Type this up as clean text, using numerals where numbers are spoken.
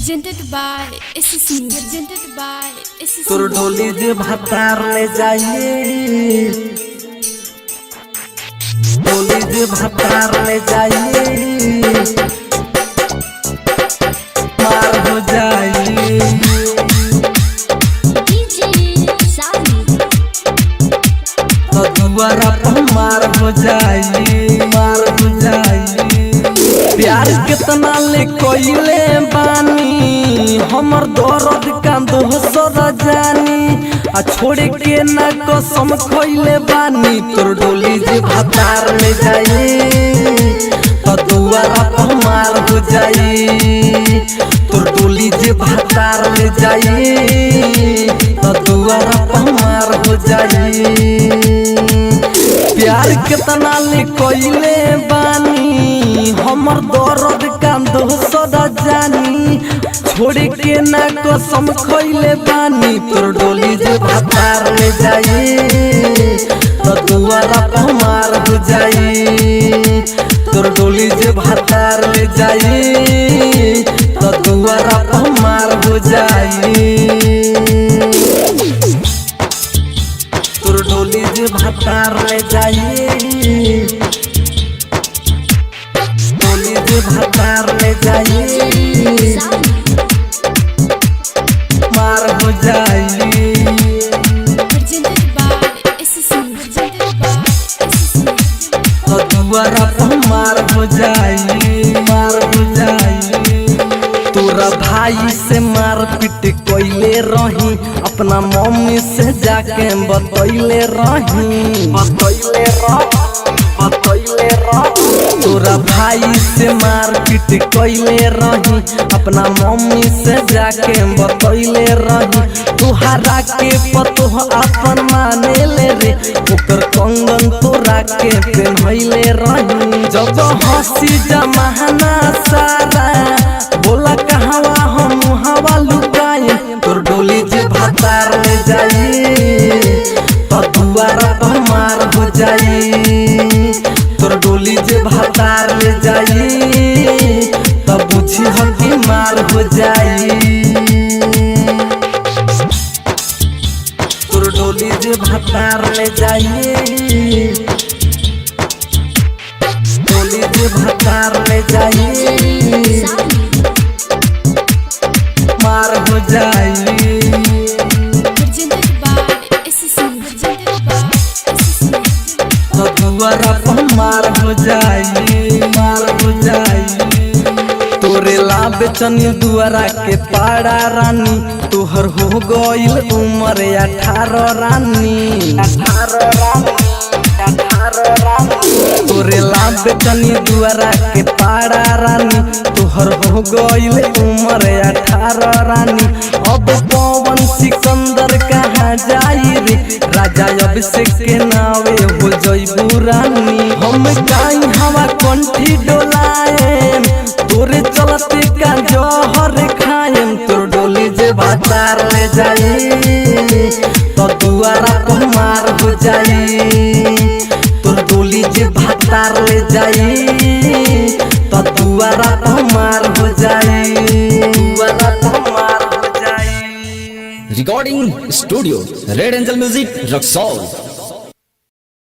Presented by SSC. Presented by SSC. तोर डोली जे भातार ले जाइए, डोली जे भातार ले जाइए, मार हो जाइए। तो दुआरा पर मार हो जाइए, मार हो जाइए। प्यार कितना ले कोइले बानी, हमर दर्द का दोसर जानी, आ छोड़े के ना कसम खोइले बानी। तोर डोली जे भातार ले जाई, तो दुआरा पर मार हो जाई। तोर डोली जे भातार ले जाई, तो दुआरा पर मार हो जाई। प्यार कितना ले कोइले बानी, हमर दर्द का दोसर जानी, छोड़े के ना कसम खोइले बानी। तोर डोली जे भातार ले जाई, तो दुआरा पर मार हो जाई। तोर डोली जे भातार ले जाई, तो दुआरा पर मार हो जाई। तोर डोली जे भातार ले जाइए, डोली जे भातार ले जाइए, मार हो जाइए। Presented by SSC. Presented by SSC. तो दुआरा पर मार हो जाइए, मार हो जाइए। तोरा भाई से मार पीट कोइले रही, अपना मम्मी से जाके बतैले रही, बतैले रही, बतैले रही। तोरा भाई से मार पीट कोइले रही, अपना मम्मी से जाके बतैले रही। तुहरा के पतो अपन माने ले रे, ओकर कंगन तोरा के पहनैले रही। जब हंसी जमाना सारा, बोला कहवा हम हवा लुकाए। तोर डोली जे भातार ले जाई, तो दुआरा पर मार हो जाई। तोर डोली जे भातार ले जाई, तो बुझी हम की मार हो जाई। तोर डोली जे भातार ले जाई, डोली जे भातार ले जाई, मार हो जाई। Presented by SSC. Presented by SSC. तो दुआरा पर मार हो जाई, मार हो जाई। तोरे ला बेचनी दुआरा के पाड़ा रानी, तोहर हो गइल उम्र 18 रानी, 18 रानी, 18 रानी। तोरे ला बेचनी दुआरा के पाड़ा रानी, तोहर हो गइल उम्र 18 रानी। अब पवन सिकंदर कहाँ जाई रे, राजा अभिषेक के नावे हो जइबू रानी। हम काई हवा कंठी डोलाएम, तोरे चलते का जहर खाएम। तोर डोली जे भातार ले जाई, तो दुआरा पर मार हो जाई। तोर डोली जे भातार ले जाई, तो दुआरा पर मार हो जाई, दुआरा पर मार हो जाई। Recording Studio Red Angel Music Rock Soul।